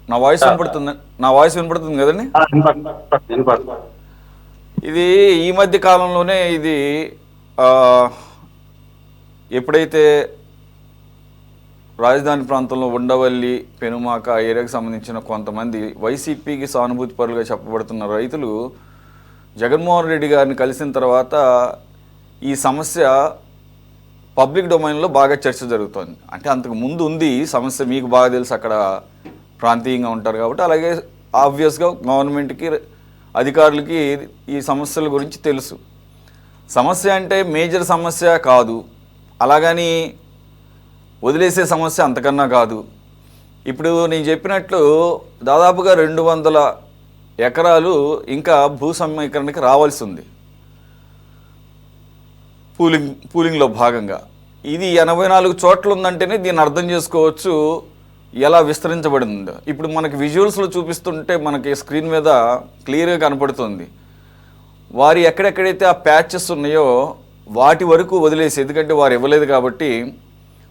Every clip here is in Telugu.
నా వాయిస్ వినపడుతుంది, నా వాయిస్ వినపడుతుంది కదండి. ఇది ఈ మధ్య కాలంలోనే ఇది ఆ, ఎప్పుడైతే రాజధాని ప్రాంతంలో ఉండవల్లి, పెనుమాక ఏరియాకి సంబంధించిన కొంతమంది వైసీపీకి సానుభూతి పరులుగా చెప్పబడుతున్న రైతులు జగన్మోహన్ రెడ్డి గారిని కలిసిన తర్వాత ఈ సమస్య పబ్లిక్ డొమైన్లో బాగా చర్చ జరుగుతోంది. అంటే అంతకు ముందు ఉంది ఈ సమస్య, మీకు బాగా తెలుసు, అక్కడ ప్రాంతీయంగా ఉంటారు కాబట్టి. అలాగే ఆబ్వియస్గా గవర్నమెంట్కి, అధికారులకి ఈ సమస్యల గురించి తెలుసు. సమస్య అంటే మేజర్ సమస్య కాదు, అలాగని వదిలేసే సమస్య అంతకన్నా కాదు. ఇప్పుడు నేను చెప్పినట్లు దాదాపుగా 200 ఎకరాలు ఇంకా భూ సమీకరణకి రావాల్సి ఉంది పూలింగ్లో భాగంగా. ఇది 84 చోట్ల ఉందంటేనే దీన్ని అర్థం చేసుకోవచ్చు ఎలా విస్తరించబడిందో. ఇప్పుడు మనకి విజువల్స్లో చూపిస్తుంటే మనకి స్క్రీన్ మీద క్లియర్గా కనపడుతుంది. వారు ఎక్కడెక్కడైతే ఆ ప్యాచెస్ ఉన్నాయో వాటి వరకు వదిలేసి, ఎందుకంటే వారు ఇవ్వలేదు కాబట్టి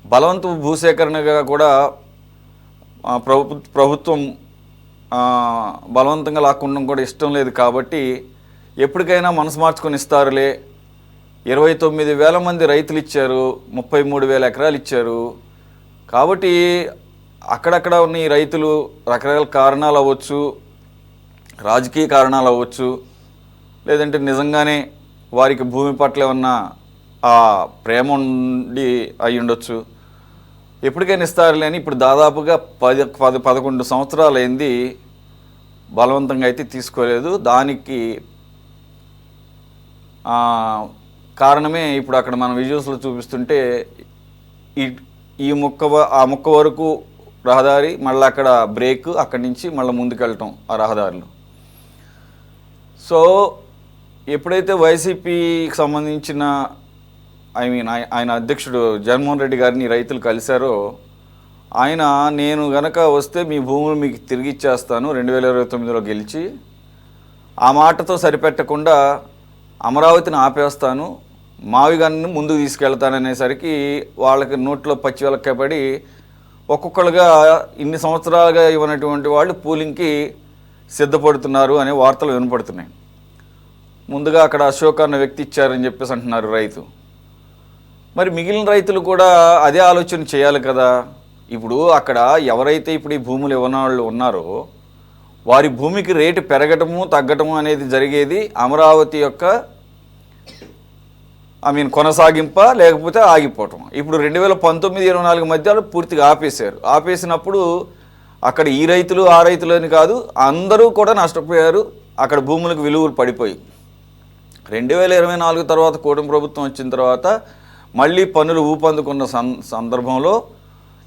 బలవంత భూసేకరణగా కూడా ప్రభుత్వం బలవంతంగా లాక్కుండం కూడా ఇష్టం లేదు కాబట్టి ఎప్పటికైనా మనసు మార్చుకొని ఇస్తారులే. 29,000 మంది రైతులు ఇచ్చారు, 33,000 ఎకరాలు ఇచ్చారు కాబట్టి అక్కడక్కడ ఉన్న ఈ రైతులు రకరకాల కారణాలు అవ్వచ్చు, రాజకీయ కారణాలు అవ్వచ్చు, లేదంటే నిజంగానే వారికి భూమి పట్ల ఏమన్నా ఆ ప్రేమ ఉండి అయి ఉండొచ్చు. ఎప్పటికైనా ఇస్తారులే అని ఇప్పుడు దాదాపుగా 11 సంవత్సరాలు అయింది, బలవంతంగా అయితే తీసుకోలేదు. దానికి కారణమే ఇప్పుడు అక్కడ మనం విజువల్స్లో చూపిస్తుంటే ఈ ఆ ముక్క వరకు రహదారి, మళ్ళీ అక్కడ బ్రేక్, అక్కడి నుంచి మళ్ళీ ముందుకెళ్ళటం ఆ రహదారులు. సో ఎప్పుడైతే వైసీపీకి సంబంధించిన ఆయన అధ్యక్షుడు జగన్మోహన్ రెడ్డి గారిని రైతులు కలిశారో, ఆయన నేను గనక వస్తే మీ భూములు మీకు తిరిగి ఇచ్చేస్తాను 2029లో గెలిచి, ఆ మాటతో సరిపెట్టకుండా అమరావతిని ఆపేస్తాను, మావిగాన్ని ముందుకు తీసుకెళ్తాననేసరికి వాళ్ళకి నోట్లో పచ్చి వెలక్కబడి ఒక్కొక్కరుగా ఇన్ని సంవత్సరాలుగా ఇవ్వనటువంటి వాళ్ళు పూలింగ్కి సిద్ధపడుతున్నారు అనే వార్తలు వినపడుతున్నాయి. ముందుగా అక్కడ అశోక్ అన్న వ్యక్తి ఇచ్చారని చెప్పేసి అంటున్నారు రైతు. మరి మిగిలిన రైతులు కూడా అదే ఆలోచన చేయాలి కదా. ఇప్పుడు అక్కడ ఎవరైతే ఇప్పుడు ఈ భూములు ఇవ్వని వాళ్ళు ఉన్నారో వారి భూమికి రేటు పెరగటము తగ్గటము అనేది జరిగేది అమరావతి యొక్క కొనసాగింప లేకపోతే ఆగిపోవటం. ఇప్పుడు 2019-24 మధ్యలో పూర్తిగా ఆపేశారు. ఆపేసినప్పుడు అక్కడ ఈ రైతులు ఆ రైతులు అని కాదు, అందరూ కూడా నష్టపోయారు. అక్కడ భూములకు విలువలు పడిపోయి 2024 తర్వాత కూటమి ప్రభుత్వం వచ్చిన తర్వాత మళ్ళీ పన్నులు ఊపందుకున్న సందర్భంలో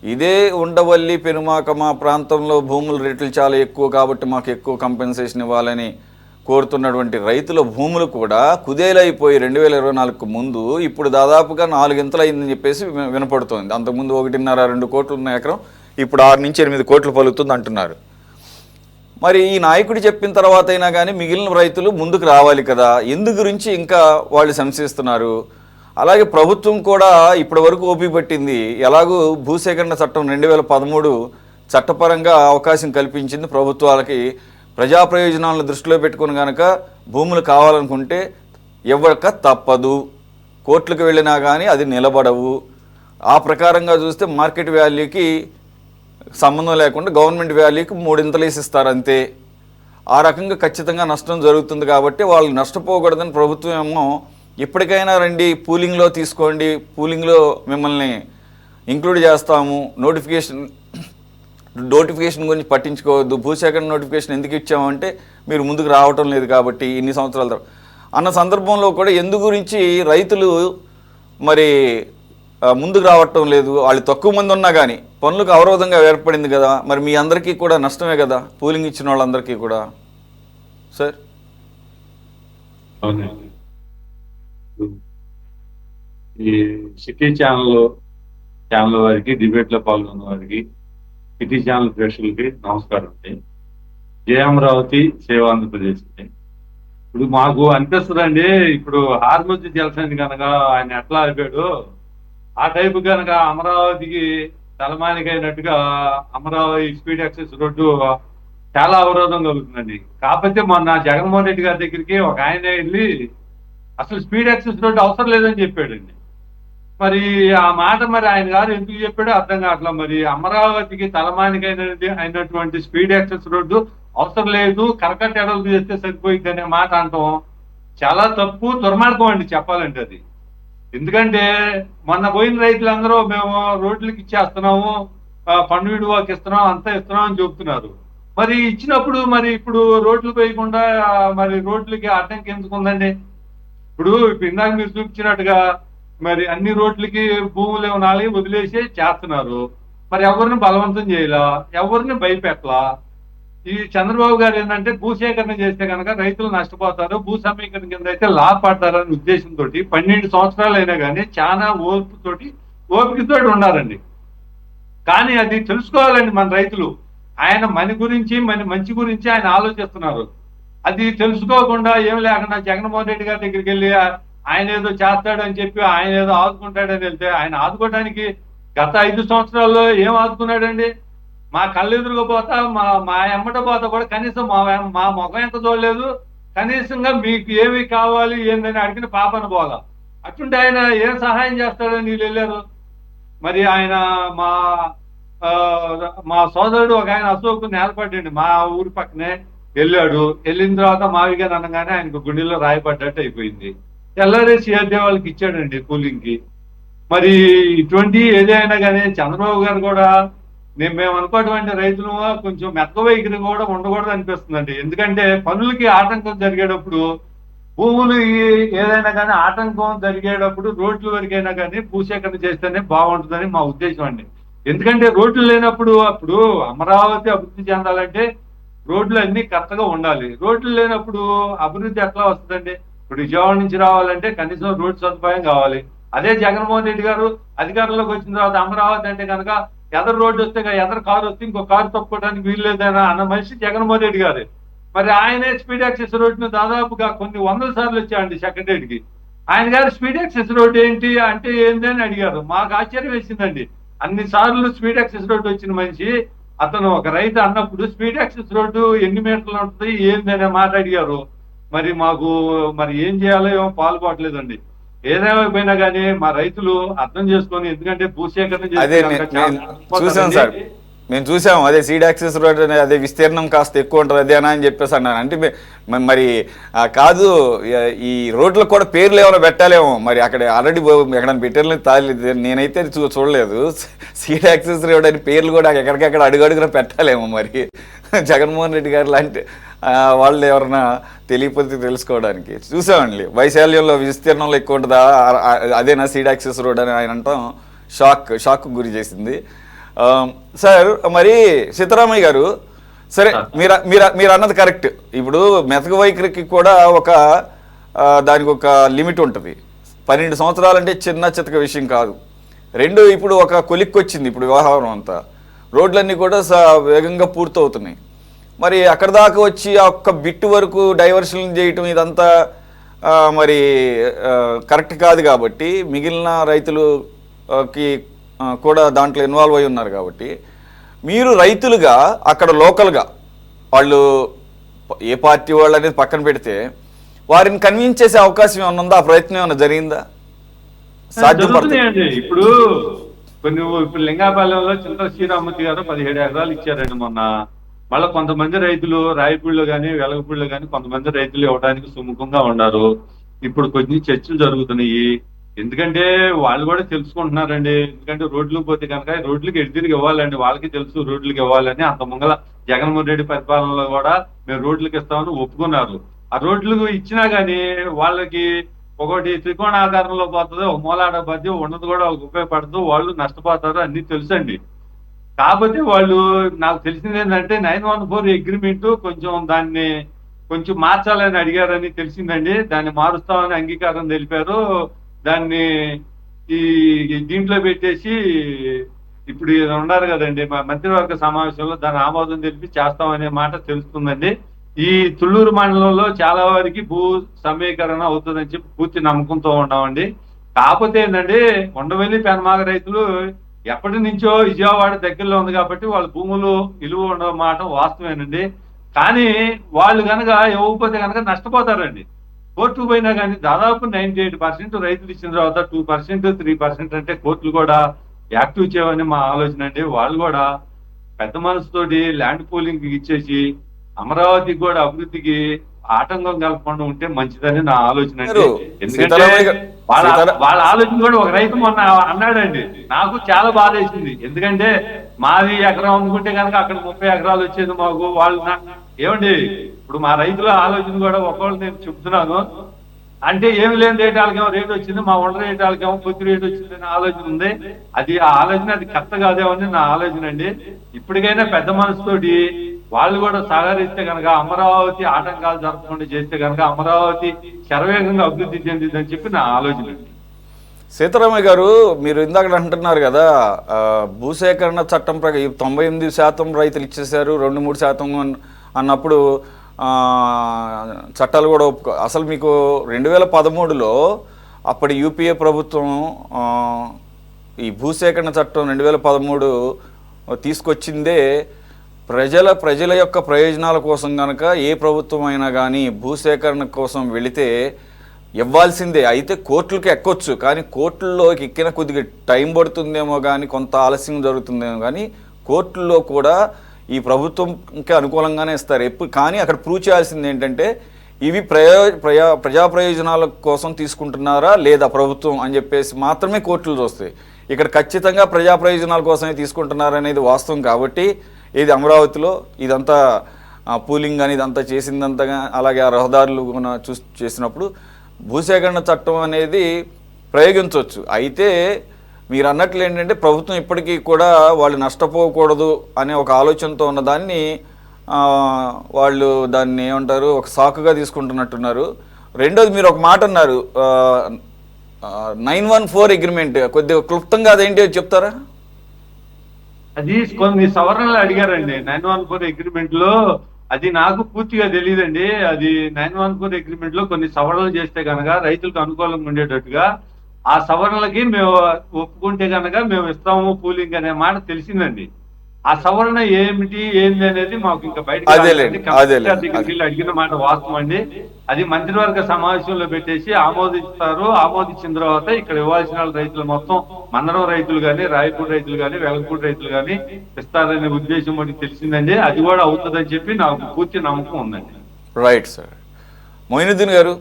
ఇదే ఉండవల్లి, పెనుమాక మా ప్రాంతంలో భూముల రేట్లు చాలా ఎక్కువ కాబట్టి మాకు ఎక్కువ కంపెన్సేషన్ ఇవ్వాలని కోరుతున్నటువంటి రైతుల భూములు కూడా కుదేలైపోయి 2024కు ముందు ఇప్పుడు దాదాపుగా 4 ఇంతలు అయిందని చెప్పేసి వినపడుతోంది. అంతకుముందు 1.5-2 కోట్లు ఉన్న ఎకరం ఇప్పుడు 6-8 కోట్లు పలుకుతుంది అంటున్నారు. మరి ఈ నాయకుడు చెప్పిన తర్వాత అయినా కానీ మిగిలిన రైతులు ముందుకు రావాలి కదా, ఎందు గురించి ఇంకా వాళ్ళు సంశయిస్తున్నారు. అలాగే ప్రభుత్వం కూడా ఇప్పటి వరకు ఓపిక పట్టింది. ఎలాగూ భూసేకరణ చట్టం 2013 చట్టపరంగా అవకాశం కల్పించింది ప్రభుత్వాలకి. ప్రజా ప్రయోజనాలను దృష్టిలో పెట్టుకుని కనుక భూములు కావాలనుకుంటే ఇవ్వక తప్పదు, కోర్టులకు వెళ్ళినా కానీ అది నిలబడవు. ఆ ప్రకారంగా చూస్తే మార్కెట్ వాల్యూకి సంబంధం లేకుండా గవర్నమెంట్ వాల్యూకి 3 ఇంతలు వేసిస్తారు అంతే. ఆ రకంగా ఖచ్చితంగా నష్టం జరుగుతుంది కాబట్టి వాళ్ళు నష్టపోకూడదని ప్రభుత్వం ఏమో ఇప్పటికైనా రండి పూలింగ్లో తీసుకోండి, పూలింగ్లో మిమ్మల్ని ఇంక్లూడ్ చేస్తాము, నోటిఫికేషన్ గురించి పట్టించుకోవద్దు, భూసేకరణ నోటిఫికేషన్ ఎందుకు ఇచ్చామంటే మీరు ముందుకు రావటం లేదు కాబట్టి ఇన్ని సంవత్సరాల తర్వాత అన్న సందర్భంలో కూడా ఎందు గురించి రైతులు మరి ముందుకు రావటం లేదు. వాళ్ళు తక్కువ మంది ఉన్నా కానీ పనులకు అవరోధంగా ఏర్పడింది కదా, మరి మీ అందరికీ కూడా నష్టమే కదా పూలింగ్ ఇచ్చిన వాళ్ళందరికీ కూడా. సార్ ఈ సిటీ ఛానల్ వారికి, డిబేట్లో పాల్గొన్న వారికి, సిటీ ఛానల్ ప్రేక్షకులకి నమస్కారం అండి. జయ అమరావతి, సేవ ఆంధ్రప్రదేశ్ అండి. ఇప్పుడు మాకు అనిపిస్తుందండి, ఇప్పుడు హార్మోజీ జలసంధి కనుక ఆయన ఎట్లా అయిపోయాడు ఆ టైపు కనుక అమరావతికి తలమానికైనట్టుగా అమరావతి స్పీడ్ యాక్సెస్ రోడ్డు చాలా అవరోధం కలుగుతుందండి. కాకపోతే మొన్న జగన్మోహన్ రెడ్డి గారి దగ్గరికి ఒక ఆయన వెళ్ళి అసలు స్పీడ్ యాక్సెస్ రోడ్డు అవసరం లేదని చెప్పాడండి. మరి ఆ మాట మరి ఆయన గారు ఎందుకు చెప్పాడో అర్థం కావట్లా. మరి అమరావతికి అయినటువంటి స్పీడ్ యాక్సెస్ రోడ్డు అవసరం లేదు, కరకట్ట ఎడలు చేస్తే సరిపోయింది అనే మాట అంటాం చాలా తప్పు, దుర్మార్గం అండి చెప్పాలంటే అది. ఎందుకంటే మొన్న పోయిన రైతులందరూ మేము రోడ్లకి ఇచ్చేస్తున్నాము, పన్ను విడువకి ఇస్తున్నాం, అంతా ఇస్తున్నాం అని చెబుతున్నారు. మరి ఇచ్చినప్పుడు మరి ఇప్పుడు రోడ్లు వేయకుండా మరి రోడ్లకి అడ్డంకి ఎందుకు ఉందండి? ఇప్పుడు ఇందాక మీరు చూపించినట్టుగా మరి అన్ని రోడ్లకి భూములు ఏమనాలి వదిలేసి చేస్తున్నారు. మరి ఎవరిని బలవంతం చేయాలా, ఎవరిని భయపెట్టలా. ఈ చంద్రబాబు గారు ఏంటంటే భూసేకరణ చేస్తే కనుక రైతులు నష్టపోతారు, భూ సమీకరణ కింద అయితే లాభపడతారనే ఉద్దేశంతో 12 సంవత్సరాలు అయినా కానీ చాలా ఓపికతోటి ఉన్నారండి. కానీ అది తెలుసుకోవాలండి మన రైతులు. ఆయన మన గురించి మంచి గురించి ఆయన ఆలోచిస్తున్నారు. అది తెలుసుకోకుండా ఏం లేకుండా జగన్మోహన్ రెడ్డి గారి దగ్గరికి వెళ్ళి ఆయన ఏదో చేస్తాడని చెప్పి ఆయన ఏదో ఆదుకుంటాడని వెళ్తే ఆయన ఆదుకోవడానికి గత 5 సంవత్సరాల్లో ఏం ఆదుకున్నాడండి? మా కళ్ళెదురుగా పోతా మా ఎమ్మట పోతా కూడా కనీసం మా ముఖం ఎంత చూడలేదు. కనీసంగా మీకు ఏమి కావాలి ఏందని అడిగిన పాపన పోలా. అటుంటే ఆయన ఏం సహాయం చేస్తాడని వీళ్ళు వెళ్ళారు. మరి ఆయన మా మా సోదరుడు ఒక ఆయన అశోక్ నేలపడ్డండి, మా ఊరి పక్కనే వెళ్ళాడు. వెళ్ళిన తర్వాత మావిగా అనగానే ఆయనకు గుండెల్లో రాయపడ్డట్టు అయిపోయింది. తెల్లారేసి వాళ్ళకి ఇచ్చాడండి కూలింగ్ కి. మరి ఇటువంటి ఏదైనా కానీ చంద్రబాబు గారు కూడా మేము అనుకోవటువంటి రైతులు కొంచెం మెత్త వైఖరి కూడా ఉండకూడదు అనిపిస్తుందండి. ఎందుకంటే పనులకి ఆటంకం జరిగేటప్పుడు భూములు ఏదైనా కానీ ఆటంకం జరిగేటప్పుడు రోడ్ల వరకైనా కానీ భూసేకరణ చేస్తేనే బాగుంటుందని మా ఉద్దేశం అండి. ఎందుకంటే రోడ్లు లేనప్పుడు అప్పుడు అమరావతి అభివృద్ధి చెందాలంటే రోడ్లు అన్ని కరెక్ట్గా ఉండాలి. రోడ్లు లేనప్పుడు అభివృద్ధి ఎట్లా వస్తుందండి? ఇప్పుడు విజయవాడ నుంచి రావాలంటే కనీసం రోడ్ సదుపాయం కావాలి. అదే జగన్మోహన్ రెడ్డి గారు అధికారంలోకి వచ్చిన తర్వాత అమరావతి అంటే కనుక ఎదరు రోడ్డు వస్తే ఎదరు కారు వస్తే ఇంకో కారు తప్పుకోవడానికి వీల్లేదైనా అన్న మనిషి జగన్మోహన్ రెడ్డి గారు. మరి ఆయనే స్పీడ్ యాక్సెస్ రోడ్డును దాదాపుగా కొన్ని 100 సార్లు వచ్చాయండి సెక్రటరీకి. ఆయన గారు స్పీడ్ యాక్సెస్ రోడ్డు ఏంటి అంటే ఏంటి అని అడిగారు. మాకు ఆశ్చర్యం వేసిందండి. అన్ని సార్లు స్పీడ్ యాక్సెస్ రోడ్డు వచ్చిన మనిషి అతను ఒక రైతు అన్నప్పుడు స్పీడ్ యాక్సెస్ రోడ్డు ఎన్ని మీటర్లు ఉంటుంది ఏంది అనే మాట అడిగారు. మరి మాకు మరి ఏం చేయాలో ఏమో పాల్గొనట్లేదండి. ఏదేమైపోయినా కానీ మా రైతులు అర్థం చేసుకొని, ఎందుకంటే భూసేకరణ చూసాం సార్, మేము చూసాము. అదే సీడ్ యాక్సెస్ రోడ్ అనే అదే విస్తీర్ణం కాస్త ఎక్కువ ఉంటుంది అదేనా అని చెప్పేసి అన్నాను. అంటే మరి కాదు ఈ రోడ్లకు కూడా పేర్లు ఏమైనా పెట్టాలేమో. మరి అక్కడ ఆల్రెడీ ఎక్కడైనా పెట్టారని తాలేదు, నేనైతే చూడలేదు. సీడ్ యాక్సెస్ రోడ్ అని పేర్లు కూడా ఎక్కడికక్కడ అడుగడుగున పెట్టాలేమో. మరి జగన్మోహన్ రెడ్డి గారు లాంటి వాళ్ళు ఎవరన్నా తెలియకపోతే తెలుసుకోవడానికి. చూసామండి వైశాల్యంలో విస్తీర్ణంలో ఎక్కువ ఉంటుందా అదేనా సీడ్ యాక్సెస్ రోడ్ అని ఆయన అంటాం షాక్ గురి చేసింది. సార్ మరి సీతారామయ్య గారు, సరే మీరు అన్నది కరెక్ట్. ఇప్పుడు మెతక వైఖరికి కూడా దానికి ఒక లిమిట్ ఉంటుంది. 12 సంవత్సరాలంటే చిన్న చితక విషయం కాదు. రెండు ఇప్పుడు ఒక కొలిక్కి వచ్చింది ఇప్పుడు వ్యవహారం అంతా. రోడ్లన్నీ కూడా వేగంగా పూర్తవుతున్నాయి. మరి అక్కడ దాకా వచ్చి ఆ ఒక్క బిట్టు వరకు డైవర్షన్ చేయటం ఇదంతా మరి కరెక్ట్ కాదు. కాబట్టి మిగిలిన రైతులకి కూడా దాంట్లో ఇన్వాల్వ్ అయి ఉన్నారు. కాబట్టి మీరు రైతులుగా అక్కడ లోకల్గా వాళ్ళు ఏ పార్టీ వాళ్ళు అనేది పక్కన పెడితే వారిని కన్విన్స్ చేసే అవకాశం ఏమన్నా ఉందా? ఆ ప్రయత్నం ఏమన్నా జరిగిందా? సాధ్యపడుతుంది. ఇప్పుడు ఇప్పుడు లింగాపాలెంలో చింత శ్రీరామూర్తి గారు 17 ఎకరాలు ఇచ్చారండి మొన్న. మళ్ళీ కొంతమంది రైతులు రాయపూడిలో కానీ వెలగపూడిలో కానీ కొంతమంది రైతులు ఇవ్వడానికి సుముఖంగా ఉన్నారు. ఇప్పుడు కొన్ని చర్చలు జరుగుతున్నాయి. ఎందుకంటే వాళ్ళు కూడా తెలుసుకుంటున్నారండి. ఎందుకంటే రోడ్లకు పోతే కనుక రోడ్లకి ఎడితిరిగి ఇవ్వాలండి. వాళ్ళకి తెలుసు రోడ్లకి ఇవ్వాలని. అంత ముంగల జగన్మోహన్ రెడ్డి పరిపాలనలో కూడా మేము రోడ్లకి ఇస్తామని ఒప్పుకున్నారు. ఆ రోడ్లకు ఇచ్చినా కానీ వాళ్ళకి ఒకటి త్రికోణాకారంలో పోతుంది, ఒక మూలాడ పద్యం ఉన్నది కూడా ఉపయోగపడదు, వాళ్ళు నష్టపోతారు అన్ని తెలుసండి. కాకపోతే వాళ్ళు నాకు తెలిసింది ఏంటంటే 914 అగ్రిమెంట్ దాన్ని కొంచెం మార్చాలని అడిగారని తెలిసిందండి. దాన్ని మారుస్తామని అంగీకారం తెలిపారు. దాన్ని దీంట్లో పెట్టేసి ఇప్పుడు ఉన్నారు కదండి మంత్రివర్గ సమావేశంలో దాని ఆమోదం తెలిపి చేస్తామనే మాట తెలుస్తుందండి. ఈ తుళ్ళూరు మండలంలో చాలా వరకు భూ సమీకరణ అవుతుందని చెప్పి పూర్తి నమ్మకంతో ఉన్నామండి. కాకపోతే ఏంటంటే ఉండవెల్లి పెనమాగ రైతులు ఎప్పటి నుంచో విజయవాడ దగ్గరలో ఉంది కాబట్టి వాళ్ళ భూములు విలువ ఉండమాట వాస్తవేనండి. కానీ వాళ్ళు కనుక ఇవ్వకపోతే కనుక నష్టపోతారండి. కోర్టుకు పోయినా కానీ దాదాపు 98% రైతులు ఇచ్చిన తర్వాత 2% 3% అంటే కోర్టులు కూడా యాక్టివ్ చేయమని మా ఆలోచన అండి. వాళ్ళు కూడా పెద్ద మనసుతోటి ల్యాండ్ పూలింగ్ ఇచ్చేసి అమరావతికి కూడా అభివృద్ధికి ఆటంకం కలగకుండా ఉంటే మంచిదని నా ఆలోచన అండి. ఎందుకంటే సీతారామయ్య గారు, వాళ్ళ ఆలోచన కూడా ఒక రైతు మొన్న అన్నాడండి, నాకు చాలా బాధ వేసింది. ఎందుకంటే మాది ఎకరం అమ్ముకుంటే కనుక అక్కడ 30 ఎకరాలు వచ్చేది మాకు. వాళ్ళు ఏమండి ఇప్పుడు మా రైతుల ఆలోచన కూడా ఒకళ్ళు నేను చెప్తున్నాను అంటే ఏమి లేని రేటు వాళ్ళకేమో రేటు వచ్చింది, మా వంట రేటు వాళ్ళకేమో కొద్ది రేటు వచ్చింది అనే ఆలోచన ఉంది. ఆ ఆలోచన అది కరెక్ట్ కాదేమని నా ఆలోచన అండి. ఇప్పటికైనా పెద్ద మనసుతోటి వాళ్ళు కూడా సహకరిస్తే కనుక అమరావతి ఆటంకాలు జరగకుండా చేస్తే కనుక అమరావతి శరవేగంగా అభివృద్ధి చెందిందని చెప్పి నా ఆలోచన అండి. సీతారామయ్య గారు, మీరు ఇందాక అంటున్నారు కదా, భూసేకరణ చట్టం ప్రకారం 98% రైతులు ఇచ్చేసారు, 2-3% అన్నప్పుడు చట్టాలు కూడా అసలు మీకు 2013లో అప్పటి యూపీఏ ప్రభుత్వం ఈ భూసేకరణ చట్టం 2013 తీసుకొచ్చిందే ప్రజల యొక్క ప్రయోజనాల కోసం కనుక ఏ ప్రభుత్వం అయినా కానీ భూసేకరణ కోసం వెళితే ఇవ్వాల్సిందే. అయితే కోర్టులకు ఎక్కొచ్చు, కానీ కోర్టుల్లోకి ఎక్కిన కొద్దిగా టైం పడుతుందేమో కానీ, కొంత ఆలస్యం జరుగుతుందేమో కానీ కోర్టుల్లో కూడా ఈ ప్రభుత్వంకి అనుకూలంగానే ఇస్తారు ఎప్పుడు. కానీ అక్కడ ప్రూవ్ చేయాల్సింది ఏంటంటే ఇవి ప్రజా ప్రయోజనాల కోసం తీసుకుంటున్నారా లేదా ప్రభుత్వం అని చెప్పేసి మాత్రమే కోర్టులు చూస్తాయి. ఇక్కడ ఖచ్చితంగా ప్రజా ప్రయోజనాల కోసమే తీసుకుంటున్నారనేది వాస్తవం. కాబట్టి ఇది అమరావతిలో ఇదంతా పూలింగ్ అని ఇదంతా చేసిందంతగా, అలాగే ఆ రహదారులు చేసినప్పుడు భూసేకరణ చట్టం అనేది ప్రయోగించవచ్చు. అయితే మీరు అన్నట్లు ఏంటంటే ప్రభుత్వం ఇప్పటికీ కూడా వాళ్ళు నష్టపోకూడదు అనే ఒక ఆలోచనతో ఉన్నదాన్ని వాళ్ళు దాన్ని ఏమంటారు, ఒక సాకుగా తీసుకుంటున్నట్టున్నారు. రెండోది మీరు ఒక మాట అన్నారు, 914 అగ్రిమెంట్, కొద్దిగా క్లుప్తంగా అదేంటి చెప్తారా? అది కొన్ని సవరణలు అడిగారండి 914 అగ్రిమెంట్ లో. అది నాకు పూర్తిగా తెలియదండి. అది 914 అగ్రిమెంట్ లో కొన్ని సవరణలు చేస్తే కనుక రైతులకు అనుకూలంగా ఉండేటట్టుగా ఆ సవరణలకి మేము ఒప్పుకుంటే కనుక మేము ఇస్తాము పూలింగ్ అనే మాట తెలిసిందండి. ఆ సవరణ ఏమిటి ఏంది అనేది మాకు ఇంకా బయట అడిగిన మాట వాస్తవం అండి. అది మంత్రివర్గ సమావేశంలో పెట్టేసి ఆమోదిస్తారు. ఆమోదించిన తర్వాత ఇక్కడ ఇవ్వాల్సిన రైతులు మొత్తం మందడం రైతులు కానీ, రాయపూడి రైతులు కానీ, వెలగపూడి రైతులు కానీ ఇస్తారనే ఉద్దేశం మనకి తెలిసిందండి. అది కూడా అవుతుందని చెప్పి నాకు పూర్తి నమ్మకం ఉందండి. Right sir. మొయినుద్దీన్ గారు.